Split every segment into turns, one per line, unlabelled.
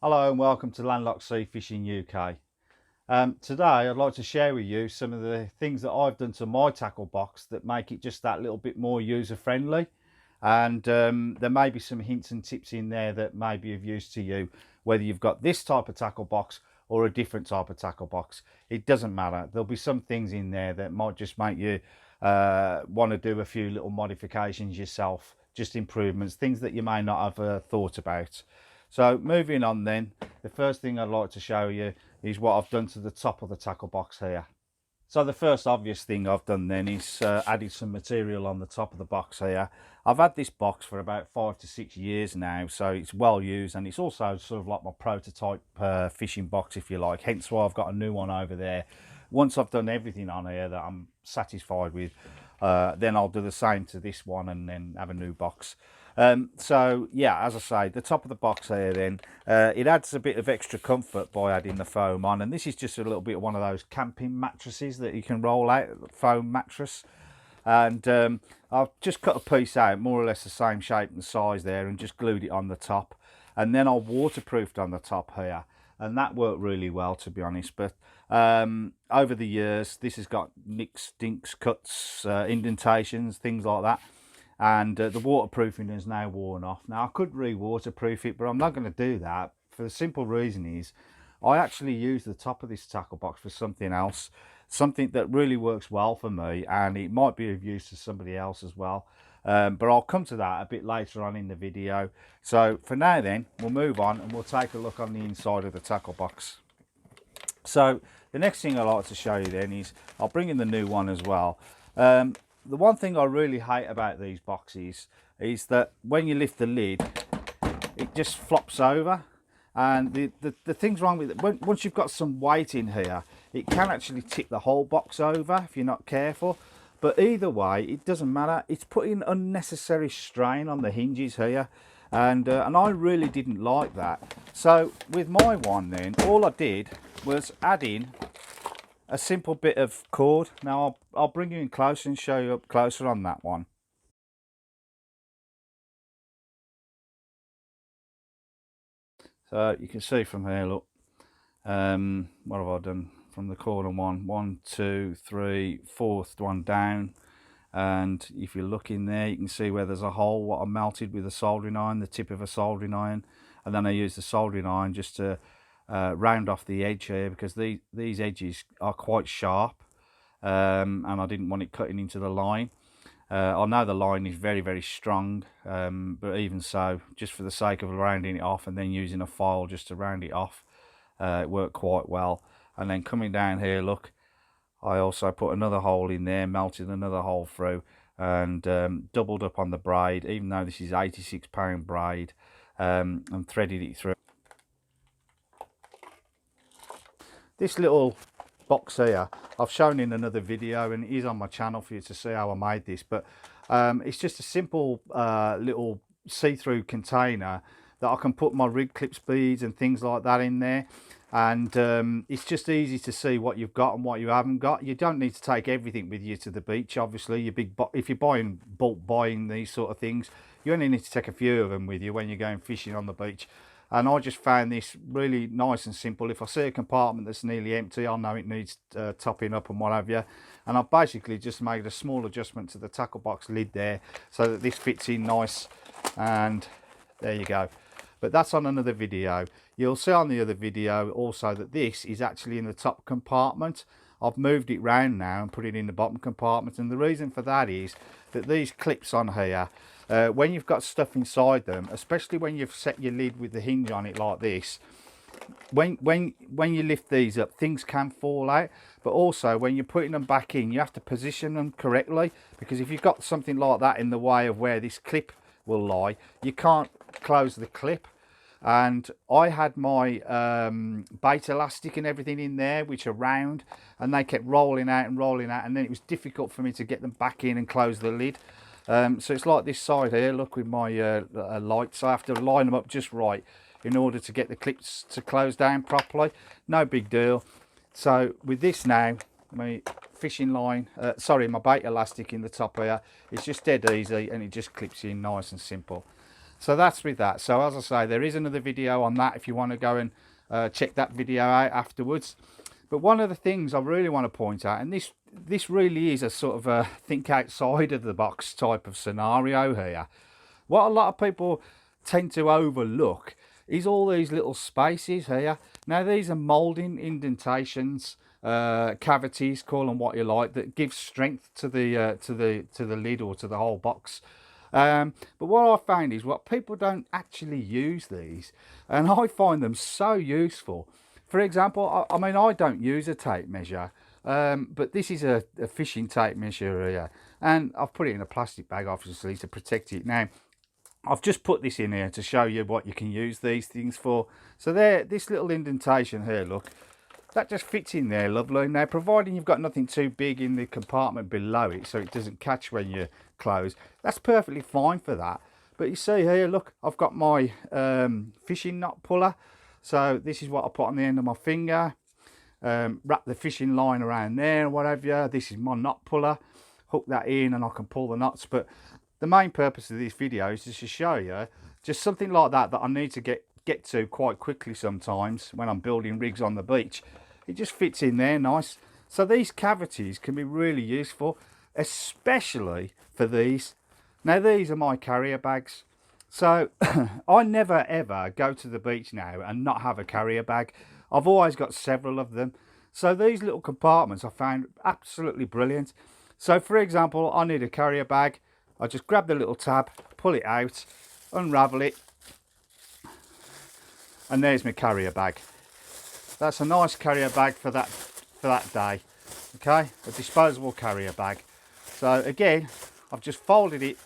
Hello and welcome to Landlocked Sea Fishing UK. Today I'd like to share with you some of the things that I've done to my tackle box that make it just that little bit more user friendly, and there may be some hints and tips in there that may be of use to you, whether you've got this type of tackle box or a different type of tackle box. It doesn't matter. There'll be some things in there that might just make you want to do a few little modifications yourself, just improvements, things that you may not have thought about. So moving on then, the first thing I'd like to show you is what I've done to the top of the tackle box here. So the first obvious thing I've done then is added some material on the top of the box here. I've had this box for about 5 to 6 years now, so it's well used, and it's also sort of like my prototype fishing box, if you like, hence why I've got a new one over there. Once I've done everything on here that I'm satisfied with, then I'll do the same to this one and then have a new box. So yeah, as I say, the top of the box here then, it adds a bit of extra comfort by adding the foam on, and this is just a little bit of one of those camping mattresses that you can roll out, foam mattress. And I've just cut a piece out, more or less the same shape and size there, and just glued it on the top, and then I waterproofed on the top here, and that worked really well, to be honest. But over the years this has got nicks, dinks, cuts, indentations, things like that, and the waterproofing is now worn off. Now I could re-waterproof it, but I'm not going to do that, for the simple reason is I actually use the top of this tackle box for something else, something that really works well for me, and it might be of use to somebody else as well. But I'll come to that a bit later on in the video. So for now then, we'll move on and we'll take a look on the inside of the tackle box. So the next thing I'd like to show you then is, I'll bring in the new one as well. The one thing I really hate about these boxes is that when you lift the lid, it just flops over. And the thing's wrong with it, once you've got some weight in here, it can actually tip the whole box over if you're not careful. But either way, it doesn't matter. It's putting unnecessary strain on the hinges here, and I really didn't like that. So with my one then, all I did was add in a simple bit of cord. Now I'll bring you in closer and show you up closer on that one. So you can see from here, look, what have I done from the corner? One, two, three, fourth one down, and if you look in there, you can see where there's a hole what I melted with a soldering iron, the tip of a soldering iron, and then I used the soldering iron just to round off the edge here, because these edges are quite sharp, and I didn't want it cutting into the line. I know the line is very, very strong, but even so, just for the sake of rounding it off and then using a file just to round it off, it worked quite well. And then coming down here, look, I also put another hole in there, melted another hole through, and doubled up on the braid, even though this is 86-pound braid, and threaded it through. This little box here I've shown in another video, and it is on my channel for you to see how I made this, but it's just a simple little see-through container that I can put my rig clips, beads and things like that in there, and it's just easy to see what you've got and what you haven't got. You don't need to take everything with you to the beach, obviously. If you're bulk buying these sort of things, you only need to take a few of them with you when you're going fishing on the beach. And I just found this really nice and simple. If I see a compartment that's nearly empty, I know it needs topping up and what have you. And I've basically just made a small adjustment to the tackle box lid there so that this fits in nice, and there you go. But that's on another video. You'll see on the other video also that this is actually in the top compartment. I've moved it round now and put it in the bottom compartment, and the reason for that is that these clips on here, when you've got stuff inside them, especially when you've set your lid with the hinge on it like this, when you lift these up, things can fall out. But also when you're putting them back in, you have to position them correctly, because if you've got something like that in the way of where this clip will lie, you can't close the clip. And I had my bait elastic and everything in there, which are round, and they kept rolling out, and then it was difficult for me to get them back in and close the lid. So it's like this side here, look, with my lights. I have to line them up just right in order to get the clips to close down properly. No big deal. So with this now, my fishing line, my bait elastic in the top here, it's just dead easy, and it just clips in nice and simple. So that's with that. So as I say, there is another video on that if you want to go and check that video out afterwards. But one of the things I really want to point out, and this really is a sort of a think outside of the box type of scenario here. What a lot of people tend to overlook is all these little spaces here. Now these are moulding indentations, cavities, call them what you like, that give strength to the lid or to the whole box. But what I found is what people don't actually use these, and I find them so useful. For example, I mean, I don't use a tape measure, but this is a fishing tape measure here, and I've put it in a plastic bag, obviously, to protect it. Now, I've just put this in here to show you what you can use these things for. So there, this little indentation here, look, that just fits in there lovely. Now, providing you've got nothing too big in the compartment below it so it doesn't catch when you close, that's perfectly fine for that. But you see here, look, I've got my fishing knot puller. So this is what I put on the end of my finger. Wrap the fishing line around there, whatever. This is my knot puller. Hook that in and I can pull the knots. But the main purpose of this video is just to show you just something like that I need to get to quite quickly sometimes when I'm building rigs on the beach. It just fits in there nice. So these cavities can be really useful, especially for these. Now these are my carrier bags. So I never ever go to the beach now and not have a carrier bag. I've always got several of them. So these little compartments I found absolutely brilliant. So for example, I need a carrier bag. I just grab the little tab, pull it out, unravel it, and there's my carrier bag. That's a nice carrier bag for that day. Okay, a disposable carrier bag. So again, I've just folded it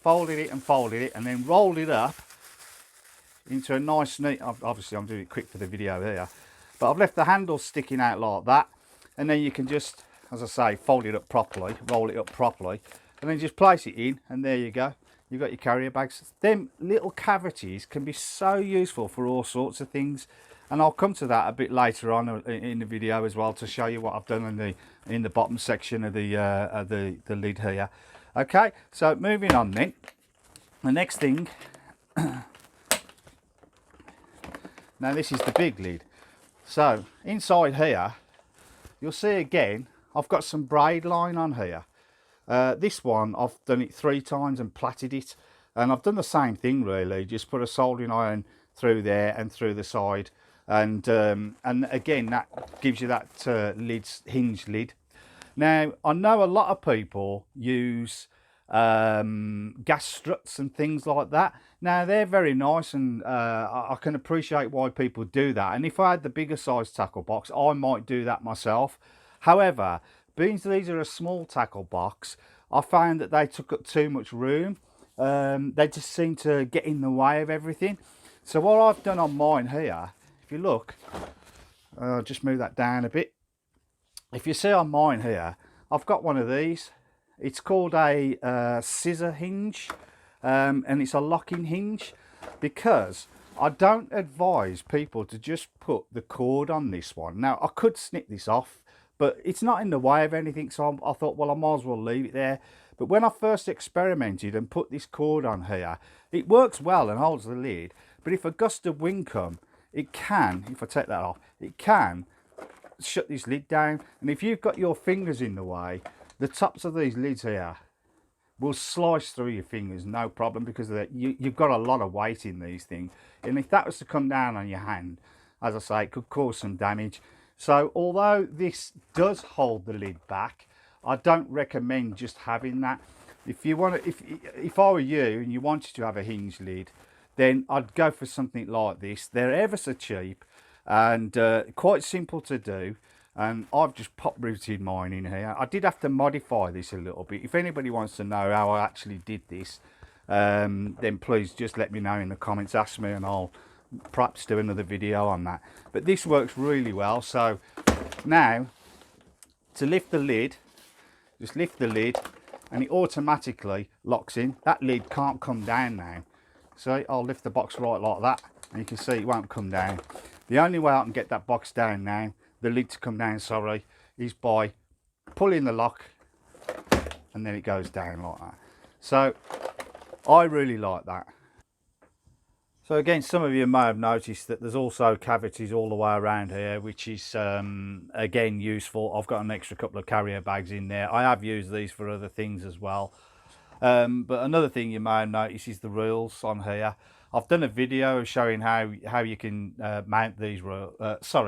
and then rolled it up into a nice neat, obviously I'm doing it quick for the video here, but I've left the handle sticking out like that, and then you can just, as I say, fold it up properly, roll it up properly, and then just place it in, and there you go, you've got your carrier bags. Them little cavities can be so useful for all sorts of things, and I'll come to that a bit later on in the video as well to show you what I've done in the bottom section of the lid here. Okay, so moving on then, the next thing, now this is the big lid. So inside here, you'll see again, I've got some braid line on here. This one, I've done it 3 times and plaited it, and I've done the same thing really, just put a soldering iron through there and through the side, and again that gives you that hinge lid. Now, I know a lot of people use gas struts and things like that. Now, they're very nice, and I can appreciate why people do that. And if I had the bigger size tackle box, I might do that myself. However, being these are a small tackle box, I found that they took up too much room. They just seem to get in the way of everything. So what I've done on mine here, if you look, I'll just move that down a bit. If you see on mine here, I've got one of these. It's called a scissor hinge, and it's a locking hinge, because I don't advise people to just put the cord on this one. Now, I could snip this off, but it's not in the way of anything, so I thought, well, I might as well leave it there. But when I first experimented and put this cord on here, it works well and holds the lid, but if a gust of wind come, it can, if I take that off, it can shut this lid down. And if you've got your fingers in the way, the tops of these lids here will slice through your fingers, no problem, because you've got a lot of weight in these things, and if that was to come down on your hand, as I say, it could cause some damage. So although this does hold the lid back, I don't recommend just having that. If you want to, if I were you and you wanted to have a hinge lid, then I'd go for something like this. They're ever so cheap and quite simple to do, and I've just pop rooted mine in here. I did have to modify this a little bit. If anybody wants to know how I actually did this, then please just let me know in the comments, ask me, and I'll perhaps do another video on that. But this works really well. So now to lift the lid, just lift the lid and it automatically locks in. That lid can't come down now. So I'll lift the box right like that, and you can see it won't come down. The only way I can get that box down now, the lid to come down, sorry, is by pulling the lock, and then it goes down like that. So I really like that. So again, some of you may have noticed that there's also cavities all the way around here, which is again useful. I've got an extra couple of carrier bags in there. I have used these for other things as well. But another thing you may have noticed is the reels on here. I've done a video showing how you can mount these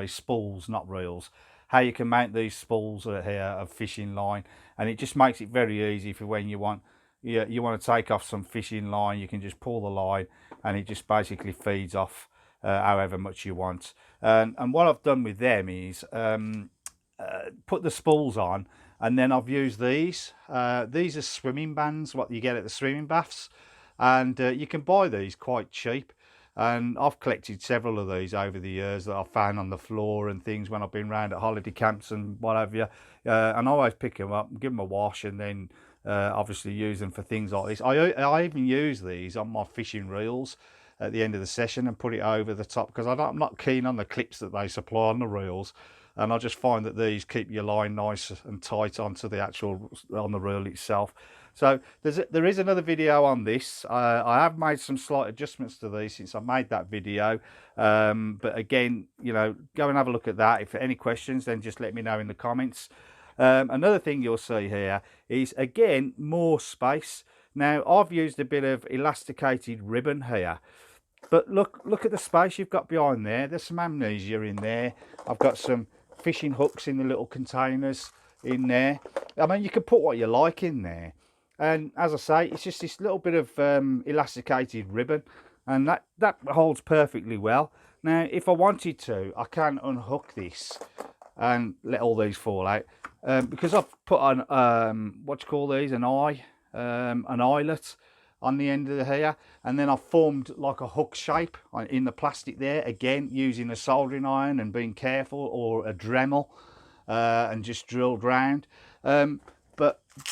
spools, not reels. How you can mount these spools here of fishing line, and it just makes it very easy for when you want to take off some fishing line. You can just pull the line, and it just basically feeds off however much you want. And what I've done with them is put the spools on, and then I've used these. These are swimming bands, what you get at the swimming baths, and you can buy these quite cheap. And I've collected several of these over the years that I've found on the floor and things when I've been around at holiday camps and whatever. And I always pick them up, give them a wash, and then obviously use them for things like this. I even use these on my fishing reels at the end of the session and put it over the top, because I'm not keen on the clips that they supply on the reels. And I just find that these keep your line nice and tight onto the on the reel itself. So there is another video on this. I have made some slight adjustments to these since I made that video. But again, go and have a look at that. If any questions, then just let me know in the comments. Another thing you'll see here is, again, more space. Now, I've used a bit of elasticated ribbon here. But look at the space you've got behind there. There's some amnesia in there. I've got some fishing hooks in the little containers in there. I mean, you can put what you like in there. And as I say, it's just this little bit of elasticated ribbon, and that holds perfectly well. Now, if I wanted to, I can unhook this and let all these fall out, because I've put on what you call these, an eyelet on the end of the here, and then I've formed like a hook shape in the plastic there, again using a soldering iron and being careful, or a Dremel, and just drilled round.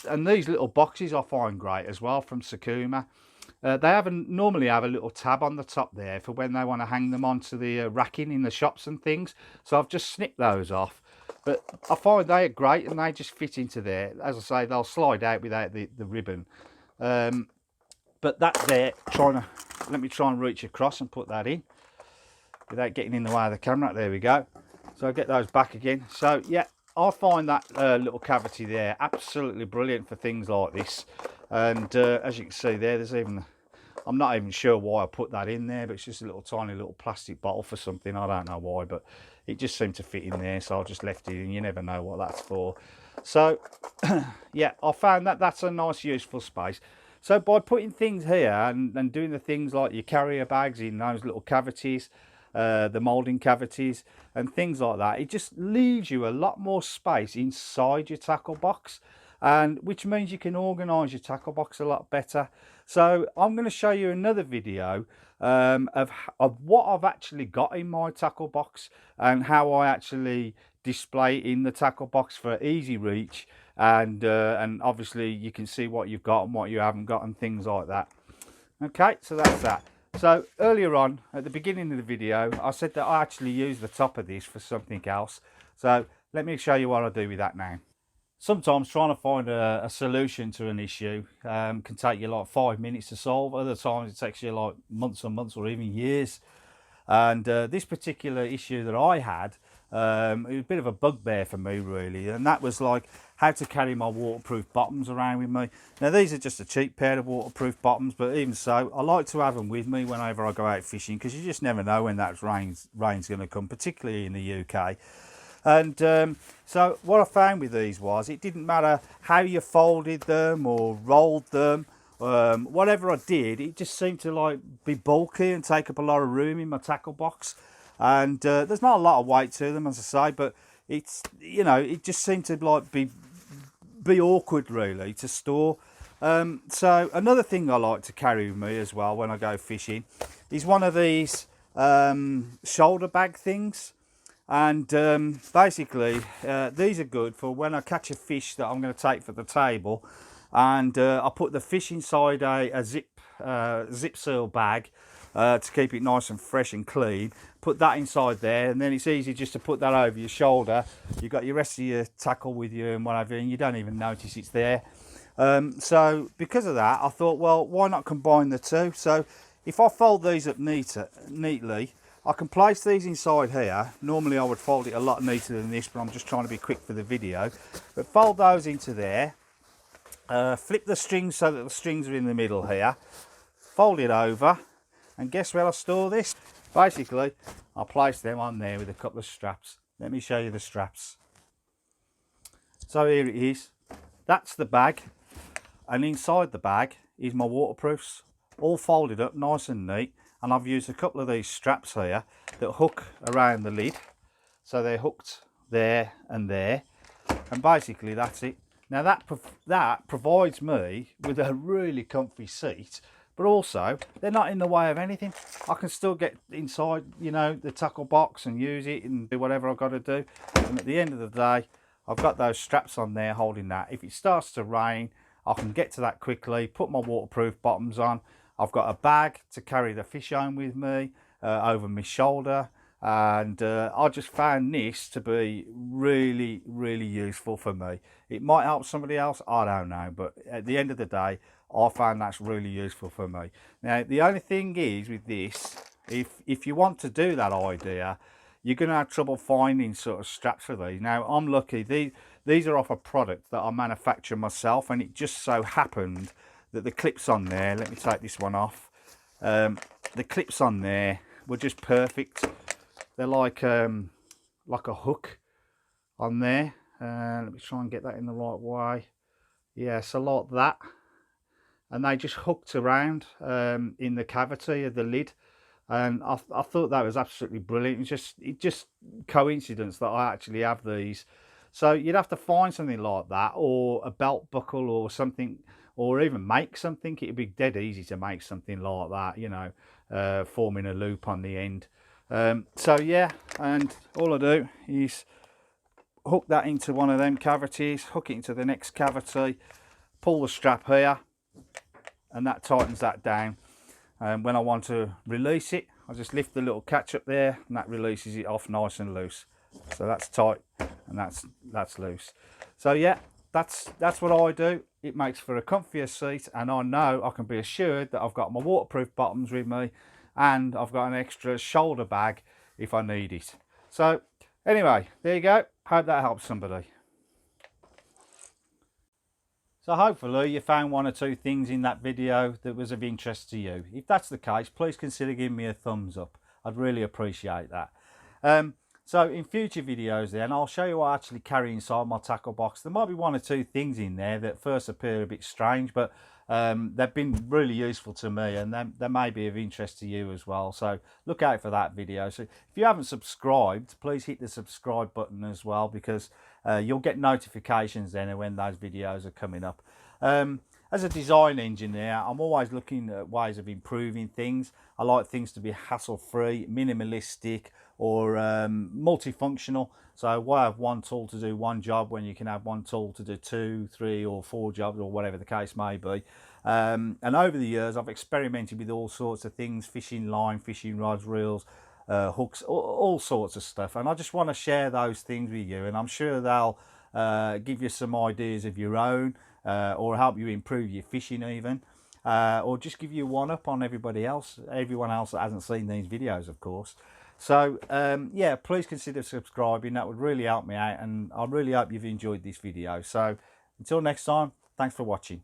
And these little boxes I find great as well from Sakuma. They normally have a little tab on the top there for when they want to hang them onto the racking in the shops and things. So I've just snipped those off. But I find they are great, and they just fit into there. As I say, they'll slide out without the ribbon. But that there, let me try and reach across and put that in without getting in the way of the camera. There we go. So I'll get those back again. So yeah, I find that little cavity there absolutely brilliant for things like this. And as you can see there, there's even, I'm not even sure why I put that in there, but it's just a little tiny little plastic bottle for something. I don't know why, but it just seemed to fit in there, so I just left it in. You never know what that's for. So yeah, I found that that's a nice useful space. So by putting things here and doing the things like your carrier bags in those little cavities, the moulding cavities and things like that, it just leaves you a lot more space inside your tackle box, and which means you can organise your tackle box a lot better. So I'm going to show you another video of what I've actually got in my tackle box and how I actually display in the tackle box for easy reach, and obviously you can see what you've got and what you haven't got and things like that. Okay, so that's that. So earlier on at the beginning of the video, I said that I actually use the top of this for something else. So let me show you what I do with that now. Sometimes trying to find a solution to an issue can take you like 5 minutes to solve. Other times it takes you like months and months or even years. And this particular issue that I had, it was a bit of a bugbear for me really, and that was like how to carry my waterproof bottoms around with me. Now these are just a cheap pair of waterproof bottoms, but even so, I like to have them with me whenever I go out fishing, because you just never know when that rain's going to come, particularly in the UK. And so what I found with these was, it didn't matter how you folded them or rolled them, whatever I did, it just seemed to like be bulky and take up a lot of room in my tackle box. And there's not a lot of weight to them, as I say, but it's, it just seemed to like be awkward really to store. So another thing I like to carry with me as well when I go fishing is one of these shoulder bag things. And basically these are good for when I catch a fish that I'm going to take for the table, and I put the fish inside a zip seal bag to keep it nice and fresh and clean. Put that inside there, and then it's easy just to put that over your shoulder. You've got your rest of your tackle with you and whatever, and you don't even notice it's there. So because of that, I thought, well, why not combine the two? So if I fold these up neatly, I can place these inside here. Normally I would fold it a lot neater than this, but I'm just trying to be quick for the video. But fold those into there, flip the strings so that the strings are in the middle here, fold it over, and guess where I store this? Basically, I'll place them on there with a couple of straps. Let me show you the straps. So here it is. That's the bag, and inside the bag is my waterproofs, all folded up nice and neat. And I've used a couple of these straps here that hook around the lid, so they're hooked there and there, and basically that's it. Now that provides me with a really comfy seat, but also they're not in the way of anything. I can still get inside, you know, the tackle box and use it and do whatever I've got to do. And at the end of the day, I've got those straps on there holding that. If it starts to rain, I can get to that quickly, put my waterproof bottoms on. I've got a bag to carry the fish home with me over my shoulder, and I just found this to be really, really useful for me. It might help somebody else, I don't know, but at the end of the day, I found that's really useful for me. Now, the only thing is with this, if you want to do that idea, you're going to have trouble finding sort of straps for these. Now, I'm lucky, these are off a product that I manufacture myself, and it just so happened that the clips on there, let me take this one off, the clips on there were just perfect. They're like a hook on there. Let me try and get that in the right way. Yeah, so like that, and they just hooked around in the cavity of the lid, and I thought that was absolutely brilliant. It's just coincidence that I actually have these. So you'd have to find something like that, or a belt buckle or something, or even make something. It'd be dead easy to make something like that, you know, forming a loop on the end. So yeah, and all I do is hook that into one of them cavities, hook it into the next cavity, pull the strap here, and that tightens that down. And when I want to release it, I just lift the little catch up there, and that releases it off nice and loose. So that's tight, and that's loose. So yeah, that's what I do. It makes for a comfier seat, and I know I can be assured that I've got my waterproof bottoms with me, and I've got an extra shoulder bag if I need it. So anyway, there you go. Hope that helps somebody. So hopefully you found one or two things in that video that was of interest to you. If that's the case, please consider giving me a thumbs up. I'd really appreciate that. So in future videos then, I'll show you what I actually carry inside my tackle box. There might be one or two things in there that first appear a bit strange, but they've been really useful to me, and they may be of interest to you as well. So look out for that video. So if you haven't subscribed, please hit the subscribe button as well, because you'll get notifications then when those videos are coming up. As a design engineer, I'm always looking at ways of improving things. I like things to be hassle-free, minimalistic, or multifunctional. So why have one tool to do one job when you can have one tool to do 2, 3 or 4 jobs, or whatever the case may be. And over the years I've experimented with all sorts of things: fishing line, fishing rods, reels, hooks, all sorts of stuff, and I just want to share those things with you, and I'm sure they'll give you some ideas of your own, or help you improve your fishing even, or just give you one up on everyone else that hasn't seen these videos, of course. So yeah, please consider subscribing. That would really help me out, and I really hope you've enjoyed this video. So until next time, thanks for watching.